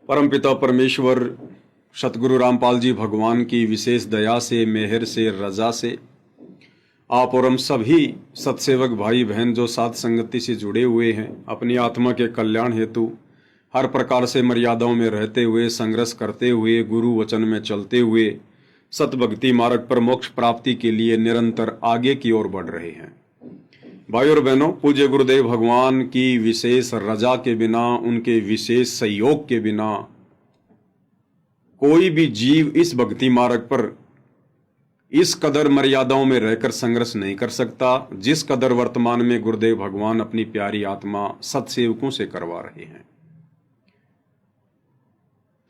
परमपिता परमेश्वर सतगुरु रामपाल जी भगवान की विशेष दया से, मेहर से, रजा से आप और हम सभी सत्सेवक भाई बहन जो साथ संगति से जुड़े हुए हैं, अपनी आत्मा के कल्याण हेतु हर प्रकार से मर्यादाओं में रहते हुए, संघर्ष करते हुए, गुरु वचन में चलते हुए सतभक्ति मार्ग पर मोक्ष प्राप्ति के लिए निरंतर आगे की ओर बढ़ रहे हैं। भाई और बहनों, पूज्य गुरुदेव भगवान की विशेष रजा के बिना, उनके विशेष सहयोग के बिना कोई भी जीव इस भक्ति मार्ग पर इस कदर मर्यादाओं में रहकर संघर्ष नहीं कर सकता जिस कदर वर्तमान में गुरुदेव भगवान अपनी प्यारी आत्मा सत्सेवकों से करवा रहे हैं।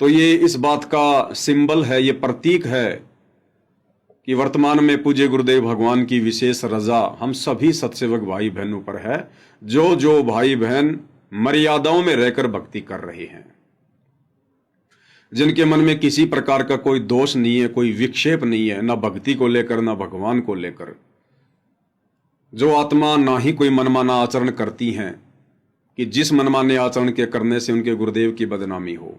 तो ये इस बात का सिंबल है, ये प्रतीक है कि वर्तमान में पूज्य गुरुदेव भगवान की विशेष रजा हम सभी सत्सेवक भाई बहनों पर है, जो भाई बहन मर्यादाओं में रहकर भक्ति कर रहे हैं, जिनके मन में किसी प्रकार का कोई दोष नहीं है, कोई विक्षेप नहीं है, ना भक्ति को लेकर ना भगवान को लेकर। जो आत्मा ना ही कोई मनमाना आचरण करती हैं कि जिस मनमाने आचरण के करने से उनके गुरुदेव की बदनामी हो,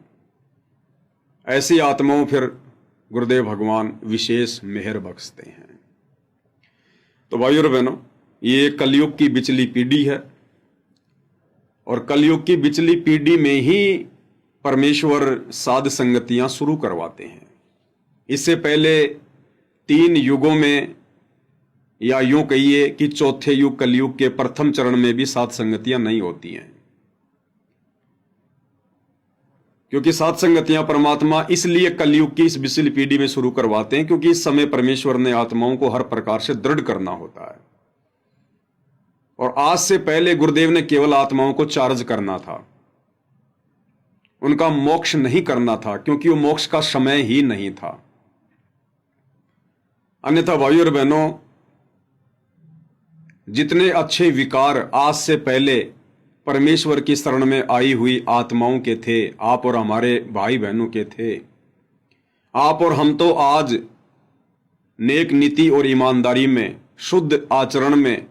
ऐसी आत्माओं फिर गुरुदेव भगवान विशेष मेहर बख्शते हैं। तो भाइयों और बहनों, ये कलयुग की बिचली पीढ़ी है और कलयुग की बिचली पीढ़ी में ही परमेश्वर साध संगतियां शुरू करवाते हैं। इससे पहले 3 युगों में, या यूं कहिए कि चौथे युग कलयुग के प्रथम चरण में भी साध संगतियां नहीं होती हैं, क्योंकि साध संगतियां परमात्मा इसलिए कलयुग की इस बिचली पीढ़ी में शुरू करवाते हैं क्योंकि इस समय परमेश्वर ने आत्माओं को हर प्रकार से दृढ़ करना होता है। और आज से पहले गुरुदेव ने केवल आत्माओं को चार्ज करना था, उनका मोक्ष नहीं करना था, क्योंकि वो मोक्ष का समय ही नहीं था। अन्यथा भाइयों और बहनों, जितने अच्छे विकार आज से पहले परमेश्वर की शरण में आई हुई आत्माओं के थे, आप और हमारे भाई बहनों के थे, आप और हम तो आज नेक नीति और ईमानदारी में, शुद्ध आचरण में,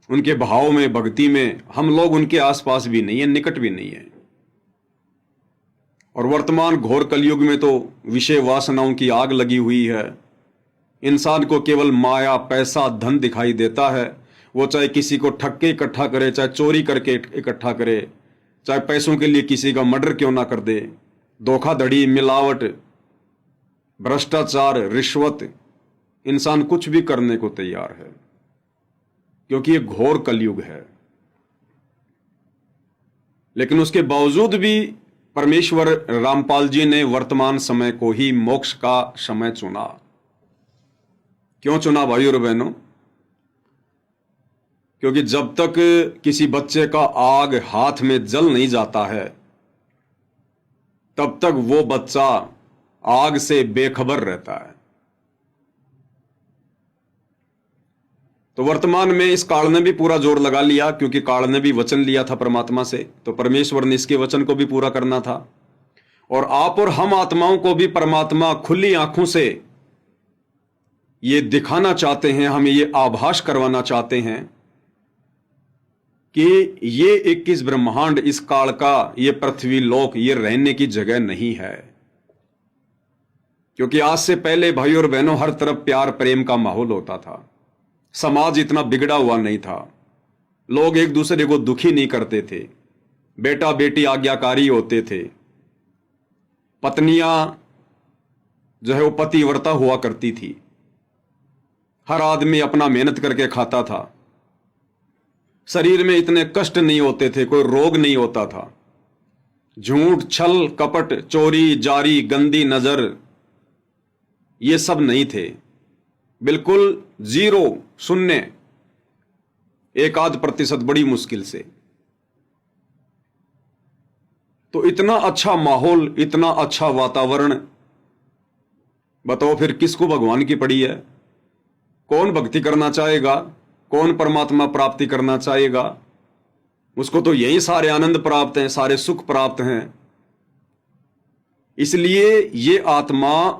उनके भाव में, भक्ति में हम लोग उनके आसपास भी नहीं है, निकट भी नहीं है। और वर्तमान घोर कलयुग में तो विषय वासनाओं की आग लगी हुई है। इंसान को केवल माया, पैसा, धन दिखाई देता है। वो चाहे किसी को ठग के इकट्ठा करे, चाहे चोरी करके इकट्ठा करे, चाहे पैसों के लिए किसी का मर्डर क्यों ना कर दे। धोखाधड़ी, मिलावट, भ्रष्टाचार, रिश्वत, इंसान कुछ भी करने को तैयार है, क्योंकि ये घोर कलयुग है। लेकिन उसके बावजूद भी परमेश्वर रामपाल जी ने वर्तमान समय को ही मोक्ष का समय चुना। क्यों चुना भाइयों और बहनों? क्योंकि जब तक किसी बच्चे का आग हाथ में जल नहीं जाता है, तब तक वो बच्चा आग से बेखबर रहता है। तो वर्तमान में इस काल ने भी पूरा जोर लगा लिया, क्योंकि काल ने भी वचन लिया था परमात्मा से, तो परमेश्वर ने इसके वचन को भी पूरा करना था। और आप और हम आत्माओं को भी परमात्मा खुली आंखों से ये दिखाना चाहते हैं, हमें ये आभास करवाना चाहते हैं कि ये 21 ब्रह्मांड, इस काल का ये पृथ्वी लोक, ये रहने की जगह नहीं है। क्योंकि आज से पहले भाई और बहनों हर तरफ प्यार प्रेम का माहौल होता था, समाज इतना बिगड़ा हुआ नहीं था, लोग एक दूसरे को दुखी नहीं करते थे, बेटा बेटी आज्ञाकारी होते थे, पत्नियां जो है वो पतिव्रता हुआ करती थी, हर आदमी अपना मेहनत करके खाता था, शरीर में इतने कष्ट नहीं होते थे, कोई रोग नहीं होता था, झूठ, छल, कपट, चोरी, जारी, गंदी नजर, ये सब नहीं थे। बिल्कुल जीरो, शून्य, 1-8% बड़ी मुश्किल से। तो इतना अच्छा माहौल, इतना अच्छा वातावरण, बताओ फिर किसको भगवान की पड़ी है? कौन भक्ति करना चाहेगा? कौन परमात्मा प्राप्ति करना चाहेगा? उसको तो यही सारे आनंद प्राप्त हैं, सारे सुख प्राप्त हैं। इसलिए ये आत्मा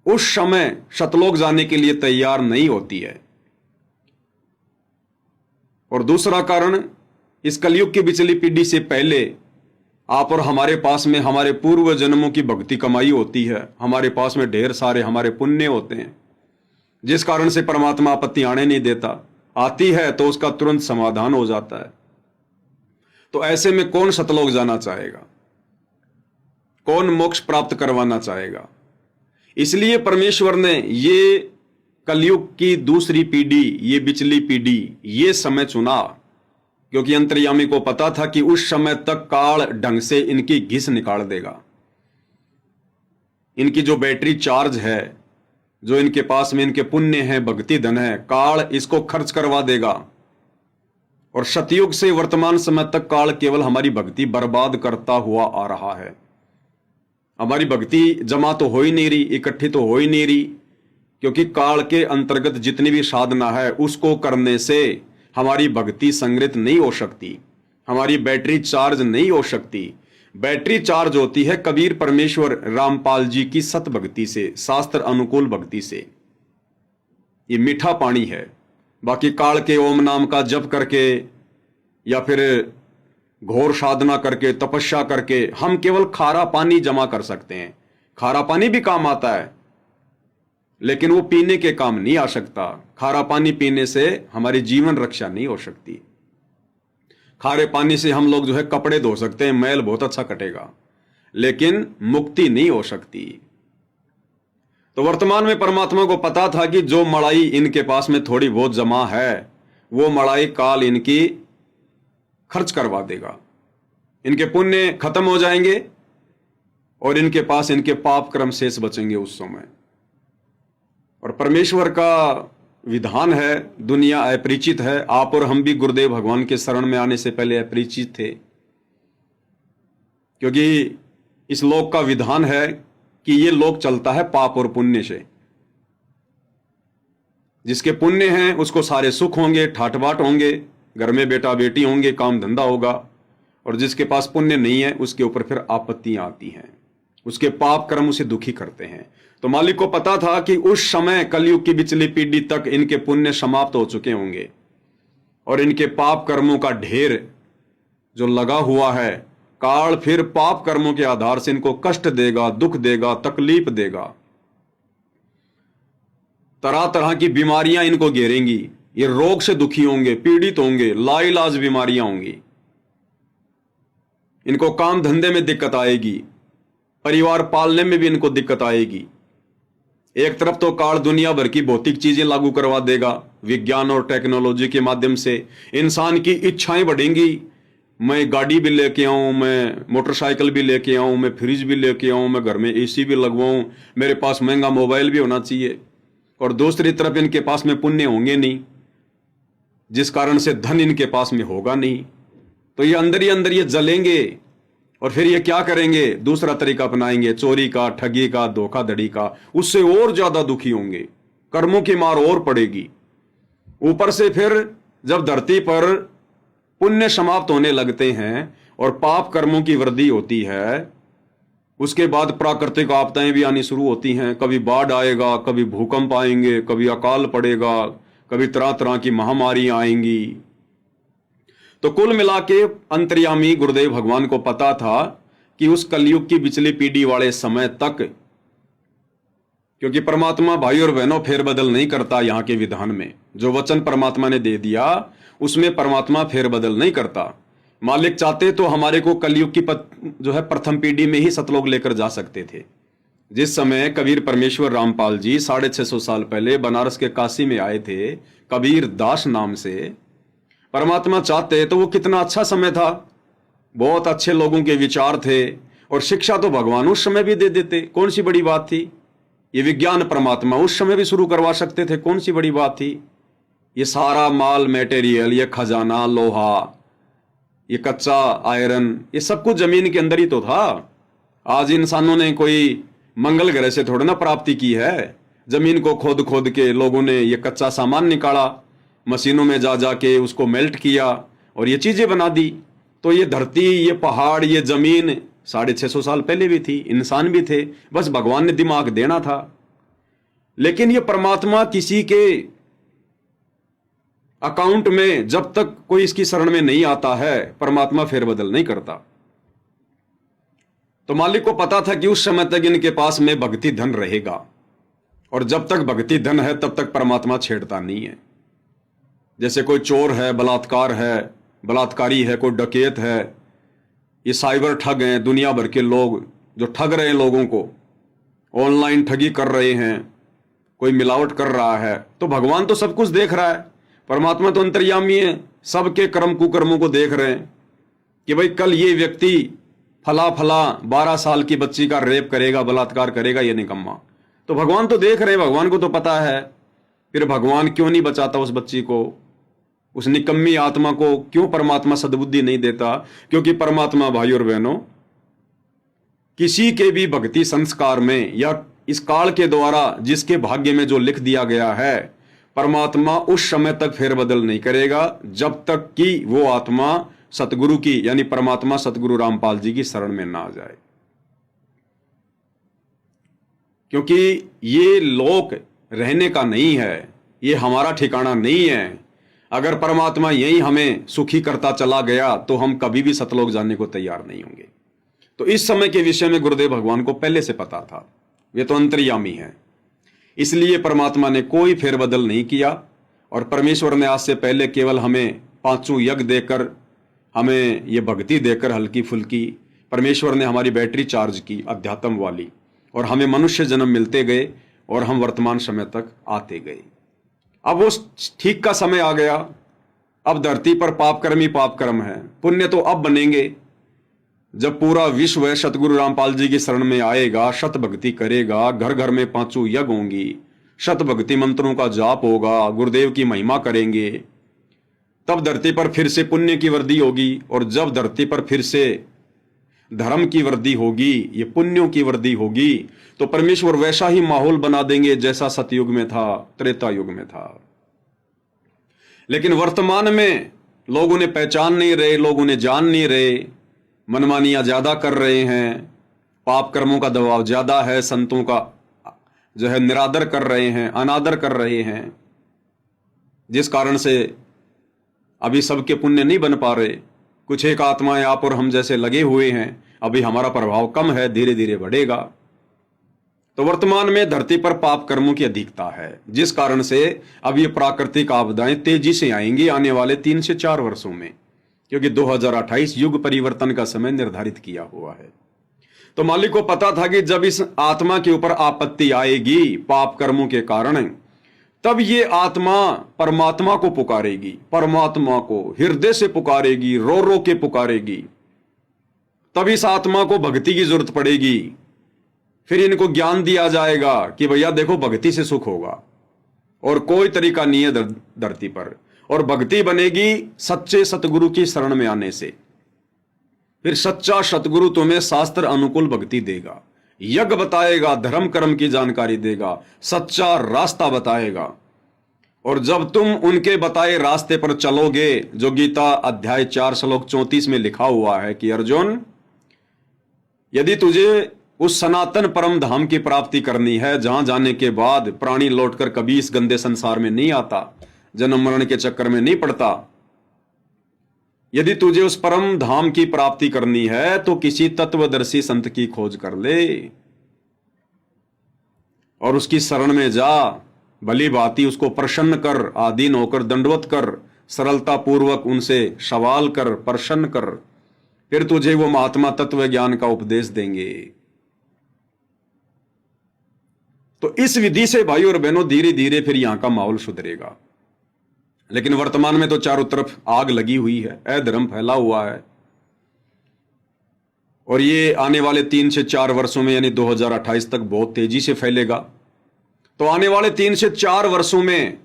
उस समय शतलोक जाने के लिए तैयार नहीं होती है। और दूसरा कारण, इस कलयुग की बिचली पीढ़ी से पहले आप और हमारे पास में हमारे पूर्व जन्मों की भक्ति कमाई होती है, हमारे पास में ढेर सारे हमारे पुण्य होते हैं, जिस कारण से परमात्मा आपत्ति आने नहीं देता। आती है तो उसका तुरंत समाधान हो जाता है। तो ऐसे में कौन सतलोक जाना चाहेगा, कौन मोक्ष प्राप्त करवाना चाहेगा? इसलिए परमेश्वर ने ये कलयुग की दूसरी पीढ़ी, ये बिचली पीढ़ी, ये समय चुना, क्योंकि अंतर्यामी को पता था कि उस समय तक काल ढंग से इनकी घिस निकाल देगा। इनकी जो बैटरी चार्ज है, जो इनके पास में इनके पुण्य है, भक्ति धन है, काल इसको खर्च करवा देगा। और सतयुग से वर्तमान समय तक काल केवल हमारी भक्ति बर्बाद करता हुआ आ रहा है। हमारी भक्ति जमा तो हो ही नहीं रही, इकट्ठी तो हो ही नहीं रही, क्योंकि काल के अंतर्गत जितनी भी साधना है उसको करने से हमारी भक्ति संग्रहित नहीं हो सकती, हमारी बैटरी चार्ज नहीं हो सकती। बैटरी चार्ज होती है कबीर परमेश्वर रामपाल जी की सत भक्ति से, शास्त्र अनुकूल भक्ति से। ये मीठा पानी है। बाकी काल के ओम नाम का जप करके या फिर घोर साधना करके, तपस्या करके हम केवल खारा पानी जमा कर सकते हैं। खारा पानी भी काम आता है, लेकिन वो पीने के काम नहीं आ सकता। खारा पानी पीने से हमारी जीवन रक्षा नहीं हो सकती। खारे पानी से हम लोग जो है कपड़े धो सकते हैं, मैल बहुत अच्छा कटेगा, लेकिन मुक्ति नहीं हो सकती। तो वर्तमान में परमात्मा को पता था कि जो मड़ाई इनके पास में थोड़ी बहुत जमा है, वो मड़ाई काल इनकी खर्च करवा देगा। इनके पुण्य खत्म हो जाएंगे और इनके पास इनके पाप कर्म शेष बचेंगे उस समय। और परमेश्वर का विधान है, दुनिया अपरिचित है। आप और हम भी गुरुदेव भगवान के शरण में आने से पहले अपरिचित थे, क्योंकि इस लोक का विधान है कि ये लोक चलता है पाप और पुण्य से। जिसके पुण्य हैं उसको सारे सुख होंगे, ठाट बाट होंगे, घर में बेटा बेटी होंगे, काम धंधा होगा। और जिसके पास पुण्य नहीं है उसके ऊपर फिर आपत्तियां आती हैं, उसके पाप कर्म उसे दुखी करते हैं। तो मालिक को पता था कि उस समय कलयुग की बिचली पीढ़ी तक इनके पुण्य समाप्त हो चुके होंगे और इनके पाप कर्मों का ढेर जो लगा हुआ है, काल फिर पाप कर्मों के आधार से इनको कष्ट देगा, दुख देगा, तकलीफ देगा। तरह तरह की बीमारियां इनको घेरेंगी, ये रोग से दुखी होंगे, पीड़ित होंगे, लाइलाज बीमारियां होंगी। इनको काम धंधे में दिक्कत आएगी, परिवार पालने में भी इनको दिक्कत आएगी। एक तरफ तो काल दुनिया भर की भौतिक चीजें लागू करवा देगा, विज्ञान और टेक्नोलॉजी के माध्यम से इंसान की इच्छाएं बढ़ेंगी। मैं गाड़ी भी लेके आऊं, मैं मोटरसाइकिल भी लेके आऊं, मैं फ्रिज भी लेके आऊं, मैं घर में एसी भी लगवाऊं, मेरे पास महंगा मोबाइल भी होना चाहिए। और दूसरी तरफ इनके पास में पुण्य होंगे नहीं, जिस कारण से धन इनके पास में होगा नहीं। तो ये अंदर ही अंदर ये जलेंगे और फिर ये क्या करेंगे, दूसरा तरीका अपनाएंगे, चोरी का, ठगी का, धोखाधड़ी का। उससे और ज्यादा दुखी होंगे, कर्मों की मार और पड़ेगी। ऊपर से फिर जब धरती पर पुण्य समाप्त होने लगते हैं और पाप कर्मों की वृद्धि होती है, उसके बाद प्राकृतिक आपदाएं भी आनी शुरू होती हैं। कभी बाढ़ आएगा, कभी भूकंप आएंगे, कभी अकाल पड़ेगा, कभी तरह तरह की महामारियां आएंगी। तो कुल मिला के अंतर्यामी गुरुदेव भगवान को पता था कि उस कलयुग की बिचली पीढ़ी वाले समय तक, क्योंकि परमात्मा भाई और बहनों फेरबदल नहीं करता। यहाँ के विधान में जो वचन परमात्मा ने दे दिया उसमें परमात्मा फेरबदल नहीं करता। मालिक चाहते तो हमारे को कलयुग की जो है प्रथम पीढ़ी में ही सतलोक लेकर जा सकते थे। जिस समय कबीर परमेश्वर रामपाल जी 650 साल पहले बनारस के काशी में आए थे, कबीर दास नाम से, परमात्मा चाहते तो वो कितना अच्छा समय था। बहुत अच्छे लोगों के विचार थे और शिक्षा तो भगवान उस समय भी दे देते, कौन सी बड़ी बात थी। ये विज्ञान परमात्मा उस समय भी शुरू करवा सकते थे, कौन सी बड़ी बात थी। ये सारा माल मटेरियल, ये खजाना, लोहा, ये कच्चा आयरन, ये सब कुछ जमीन के अंदर ही तो था। आज इंसानों ने कोई मंगल ग्रह से थोड़ा ना प्राप्ति की है। जमीन को खोद खोद के लोगों ने ये कच्चा सामान निकाला, मशीनों में जा जाके उसको मेल्ट किया और ये चीजें बना दी। तो ये धरती, ये पहाड़, ये जमीन 650 साल पहले भी थी, इंसान भी थे, बस भगवान ने दिमाग देना था। लेकिन ये परमात्मा किसी के अकाउंट में जब तक कोई इसकी शरण में नहीं आता है, परमात्मा फेरबदल नहीं करता। तो मालिक को पता था कि उस समय तक इनके पास में भक्ति धन रहेगा, और जब तक भक्ति धन है तब तक परमात्मा छेड़ता नहीं है। जैसे कोई चोर है, बलात्कारी है, कोई डकैत है, ये साइबर ठग हैं, दुनिया भर के लोग जो ठग रहे हैं लोगों को, ऑनलाइन ठगी कर रहे हैं, कोई मिलावट कर रहा है, तो भगवान तो सब कुछ देख रहा है। परमात्मा तो अंतर्यामी है, सबके कर्म कुकर्मों को देख रहे हैं कि भाई कल ये व्यक्ति फला 12 साल की बच्ची का रेप करेगा, बलात्कार करेगा, ये निकम्मा। तो भगवान तो देख रहे हैं, भगवान को तो पता है। फिर भगवान क्यों नहीं बचाता उस बच्ची को, उस निकम्मी आत्मा को क्यों परमात्मा सद्बुद्धि नहीं देता? क्योंकि परमात्मा, भाई और बहनों, किसी के भी भक्ति संस्कार में या इस काल के द्वारा जिसके भाग्य में जो लिख दिया गया है, परमात्मा उस समय तक फेरबदल नहीं करेगा जब तक कि वो आत्मा सतगुरु की, यानी परमात्मा सतगुरु रामपाल जी की शरण में ना आ जाए। क्योंकि ये लोक रहने का नहीं है, ये हमारा ठिकाना नहीं है। अगर परमात्मा यही हमें सुखी करता चला गया तो हम कभी भी सतलोक जाने को तैयार नहीं होंगे। तो इस समय के विषय में गुरुदेव भगवान को पहले से पता था, वे तो अंतर्यामी है, इसलिए परमात्मा ने कोई फेरबदल नहीं किया। और परमेश्वर ने आज से पहले केवल हमें 5 यज्ञ देकर, हमें ये भक्ति देकर हल्की फुल्की, परमेश्वर ने हमारी बैटरी चार्ज की अध्यात्म वाली, और हमें मनुष्य जन्म मिलते गए और हम वर्तमान समय तक आते गए। अब वो ठीक का समय आ गया। अब धरती पर पाप कर्म ही पाप कर्म है, पुण्य तो अब बनेंगे जब पूरा विश्व सतगुरु रामपाल जी की शरण में आएगा, शत भक्ति करेगा, घर घर में 5 यज्ञ होंगी, शत भक्ति मंत्रों का जाप होगा, गुरुदेव की महिमा करेंगे, तब धरती पर फिर से पुण्य की वृद्धि होगी। और जब धरती पर फिर से धर्म की वृद्धि होगी, ये पुण्यों की वृद्धि होगी, तो परमेश्वर वैसा ही माहौल बना देंगे जैसा सतयुग में था, त्रेता युग में था। लेकिन वर्तमान में लोग उन्हें पहचान नहीं रहे, लोग उन्हें जान नहीं रहे, मनमानियां ज्यादा कर रहे हैं, पाप कर्मों का दबाव ज्यादा है, संतों का जो है निरादर कर रहे हैं, अनादर कर रहे हैं, जिस कारण से अभी सबके पुण्य नहीं बन पा रहे। कुछ एक आत्माएं आप और हम जैसे लगे हुए हैं, अभी हमारा प्रभाव कम है, धीरे धीरे बढ़ेगा। तो वर्तमान में धरती पर पाप कर्मों की अधिकता है, जिस कारण से अब ये प्राकृतिक आपदाएं तेजी से आएंगी आने वाले 3 से 4 वर्षों में, क्योंकि 2028 युग परिवर्तन का समय निर्धारित किया हुआ है। तो मालिक को पता था कि जब इस आत्मा के ऊपर आपत्ति आएगी पाप कर्मों के कारण, तब ये आत्मा परमात्मा को पुकारेगी, परमात्मा को हृदय से पुकारेगी, रो रो के पुकारेगी। तब इस आत्मा को भक्ति की जरूरत पड़ेगी। फिर इनको ज्ञान दिया जाएगा कि भैया देखो, भक्ति से सुख होगा और कोई तरीका नहीं है धरती पर। और भक्ति बनेगी सच्चे सतगुरु की शरण में आने से। फिर सच्चा सतगुरु तुम्हें शास्त्र अनुकूल भक्ति देगा, यज्ञ बताएगा, धर्म कर्म की जानकारी देगा, सच्चा रास्ता बताएगा। और जब तुम उनके बताए रास्ते पर चलोगे, जो गीता अध्याय 4 श्लोक 34 में लिखा हुआ है कि अर्जुन, यदि तुझे उस सनातन परम धाम की प्राप्ति करनी है, जहां जाने के बाद प्राणी लौटकर कभी इस गंदे संसार में नहीं आता, जन्म मरण के चक्कर में नहीं पड़ता, यदि तुझे उस परम धाम की प्राप्ति करनी है तो किसी तत्वदर्शी संत की खोज कर ले और उसकी शरण में जा। भली भांति उसको प्रसन्न कर, आधीन होकर दंडवत कर, सरलता पूर्वक उनसे सवाल कर, प्रसन्न कर, फिर तुझे वो महात्मा तत्व ज्ञान का उपदेश देंगे। तो इस विधि से भाई और बहनों धीरे धीरे फिर यहां का माहौल सुधरेगा। लेकिन वर्तमान में तो चारों तरफ आग लगी हुई है, अधर्म फैला हुआ है, और ये आने वाले 3 से 4 वर्षों में यानी 2028 तक बहुत तेजी से फैलेगा। तो आने वाले 3 से 4 वर्षों में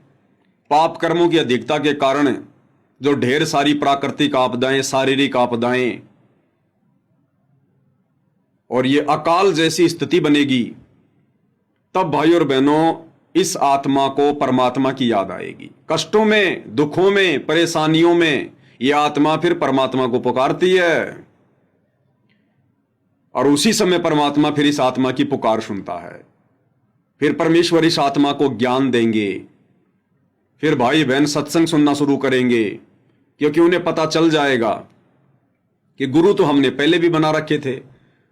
पाप कर्मों की अधिकता के कारण जो ढेर सारी प्राकृतिक आपदाएं, शारीरिक आपदाएं और ये अकाल जैसी स्थिति बनेगी, तब भाई और बहनों इस आत्मा को परमात्मा की याद आएगी। कष्टों में, दुखों में, परेशानियों में ये आत्मा फिर परमात्मा को पुकारती है, और उसी समय परमात्मा फिर इस आत्मा की पुकार सुनता है। फिर परमेश्वर इस आत्मा को ज्ञान देंगे, फिर भाई बहन सत्संग सुनना शुरू करेंगे, क्योंकि उन्हें पता चल जाएगा कि गुरु तो हमने पहले भी बना रखे थे,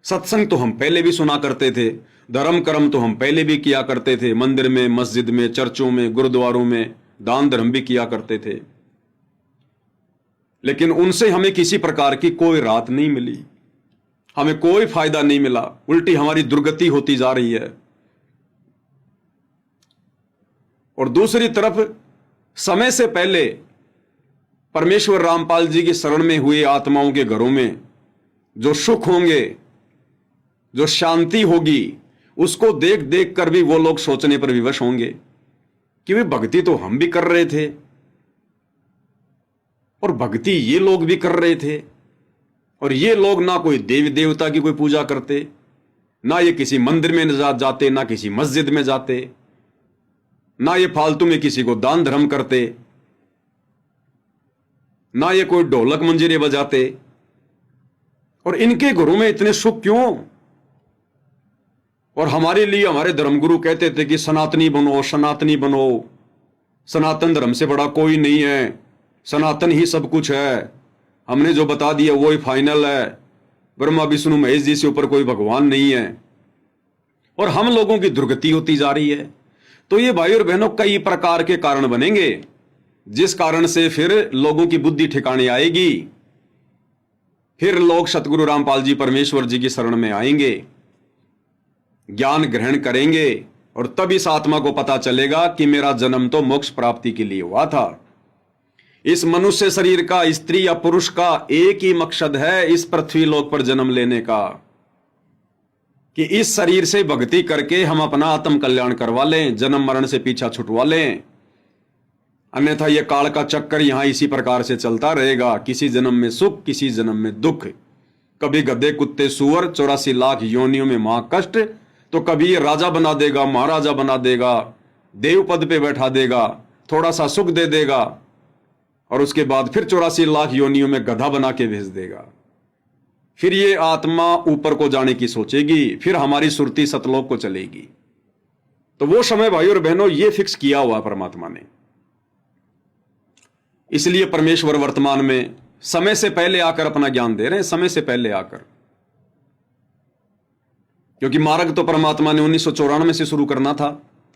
सत्संग तो हम पहले भी सुना करते थे, धर्म कर्म तो हम पहले भी किया करते थे, मंदिर में, मस्जिद में, चर्चों में, गुरुद्वारों में दान धर्म भी किया करते थे, लेकिन उनसे हमें किसी प्रकार की कोई राहत नहीं मिली, हमें कोई फायदा नहीं मिला, उल्टी हमारी दुर्गति होती जा रही है। और दूसरी तरफ समय से पहले परमेश्वर रामपाल जी की शरण में हुए आत्माओं के घरों में जो सुख होंगे, जो शांति होगी, उसको देख देख कर भी वो लोग सोचने पर विवश होंगे कि वे भक्ति तो हम भी कर रहे थे और भक्ति ये लोग भी कर रहे थे, और ये लोग ना कोई देवी देवता की कोई पूजा करते, ना ये किसी मंदिर में जाते, ना किसी मस्जिद में जाते, ना ये फालतू में किसी को दान धर्म करते, ना ये कोई ढोलक मंजीरे बजाते, और इनके घरों में इतने सुख क्यों? और हमारे लिए हमारे धर्मगुरु कहते थे कि सनातनी बनो, सनातनी बनो, सनातन धर्म से बड़ा कोई नहीं है, सनातन ही सब कुछ है, हमने जो बता दिया वो ही फाइनल है, ब्रह्मा विष्णु महेश जी से ऊपर कोई भगवान नहीं है, और हम लोगों की दुर्गति होती जा रही है। तो ये भाई और बहनों कई प्रकार के कारण बनेंगे, जिस कारण से फिर लोगों की बुद्धि ठिकाने आएगी, फिर लोग सतगुरु रामपाल जी परमेश्वर जी की शरण में आएंगे, ज्ञान ग्रहण करेंगे, और तब इस आत्मा को पता चलेगा कि मेरा जन्म तो मोक्ष प्राप्ति के लिए हुआ था। इस मनुष्य शरीर का, स्त्री या पुरुष का एक ही मकसद है इस पृथ्वी लोक पर जन्म लेने का, कि इस शरीर से भक्ति करके हम अपना आत्म कल्याण करवा लें, जन्म मरण से पीछा छुटवा लें। अन्यथा यह काल का चक्कर यहां इसी प्रकार से चलता रहेगा, किसी जन्म में सुख, किसी जन्म में दुख, कभी गधे कुत्ते सूअर 84 लाख योनियों में महाकष्ट, तो कभी ये राजा बना देगा, महाराजा बना देगा, देव पद पे बैठा देगा, थोड़ा सा सुख दे देगा, और उसके बाद फिर 84 लाख योनियों में गधा बना के भेज देगा। फिर ये आत्मा ऊपर को जाने की सोचेगी, फिर हमारी सुरती सतलोक को चलेगी। तो वो समय भाई और बहनों ये फिक्स किया हुआ परमात्मा ने। इसलिए परमेश्वर वर्तमान में समय से पहले आकर अपना ज्ञान दे रहे हैं, समय से पहले आकर, क्योंकि मार्ग तो परमात्मा ने 1994 से शुरू करना था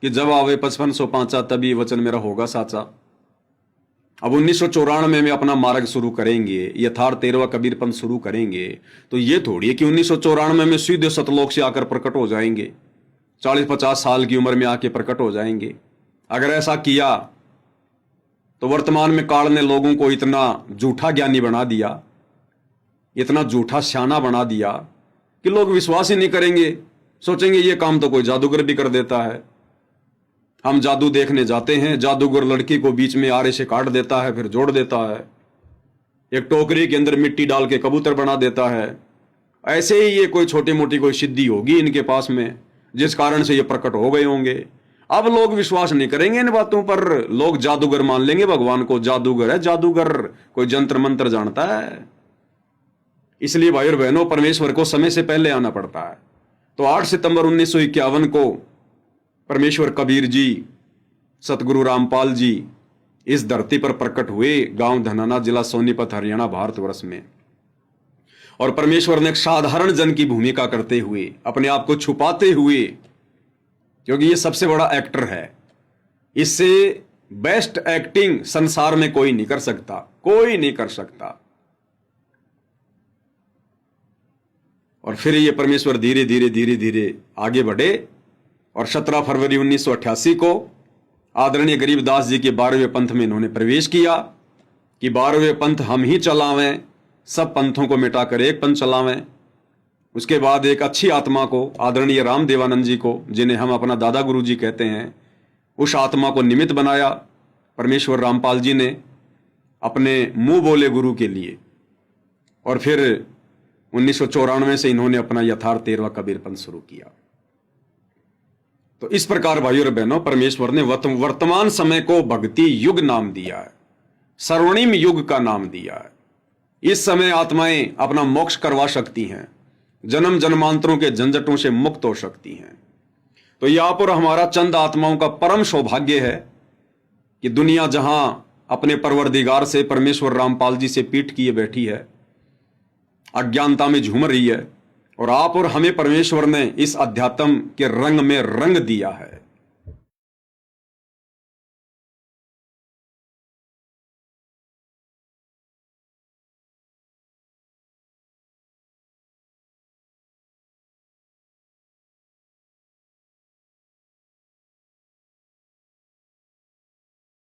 कि जब आवे 5505 तभी वचन मेरा होगा साचा। अब 1994 में अपना मार्ग शुरू करेंगे, यथार्थ 13वां कबीर पंथ शुरू करेंगे, तो ये थोड़ी है कि 1994 में सीधे सतलोक से आकर प्रकट हो जाएंगे, 40-50 साल की उम्र में आके प्रकट हो जाएंगे। अगर ऐसा किया तो वर्तमान में काल ने लोगों को इतना झूठा ज्ञानी बना दिया, इतना झूठा स्याना बना दिया कि लोग विश्वास ही नहीं करेंगे, सोचेंगे ये काम तो कोई जादूगर भी कर देता है। हम जादू देखने जाते हैं, जादूगर लड़की को बीच में आरे से काट देता है, फिर जोड़ देता है, एक टोकरी के अंदर मिट्टी डाल के कबूतर बना देता है। ऐसे ही ये कोई छोटी मोटी कोई सिद्धि होगी इनके पास में, जिस कारण से ये प्रकट हो गए होंगे। अब लोग विश्वास नहीं करेंगे इन बातों पर, लोग जादूगर मान लेंगे भगवान को, जादूगर है जादूगर, कोई जंत्र मंत्र जानता है। इसलिए भाई और बहनों परमेश्वर को समय से पहले आना पड़ता है। तो 8 सितंबर 1951 को परमेश्वर कबीर जी, सतगुरु रामपाल जी इस धरती पर प्रकट हुए, गांव धनाना, जिला सोनीपत, हरियाणा, भारतवर्ष में। और परमेश्वर ने एक साधारण जन की भूमिका करते हुए, अपने आप को छुपाते हुए, क्योंकि ये सबसे बड़ा एक्टर है, इससे बेस्ट एक्टिंग संसार में कोई नहीं कर सकता, कोई नहीं कर सकता। और फिर ये परमेश्वर धीरे धीरे धीरे धीरे आगे बढ़े, और 17 फरवरी 1988 को आदरणीय गरीबदास जी के 12वें पंथ में इन्होंने प्रवेश किया कि 12वें पंथ हम ही चलावें, सब पंथों को मिटाकर एक पंथ चलावें। उसके बाद एक अच्छी आत्मा को, आदरणीय रामदेवानंद जी को, जिन्हें हम अपना दादा गुरु जी कहते हैं, उस आत्मा को निमित्त बनाया परमेश्वर रामपाल जी ने अपने मुंह बोले गुरु के लिए। और फिर 1994 से इन्होंने अपना यथार्थ 13वां कबीर पंथ शुरू किया। तो इस प्रकार भाइयों और बहनों परमेश्वर ने वर्तमान समय को भक्ति युग नाम दिया है, स्वर्णिम युग का नाम दिया है। इस समय आत्माएं अपना मोक्ष करवा सकती हैं, जन्म जन्मांतरों के झंझटों से मुक्त हो सकती हैं। तो यहां पर हमारा चंद आत्माओं का परम सौभाग्य है कि दुनिया जहां अपने परवरदिगार से, परमेश्वर रामपाल जी से पीठ किए बैठी है, अज्ञानता में झूम रही है, और आप और हमें परमेश्वर ने इस अध्यात्म के रंग में रंग दिया है।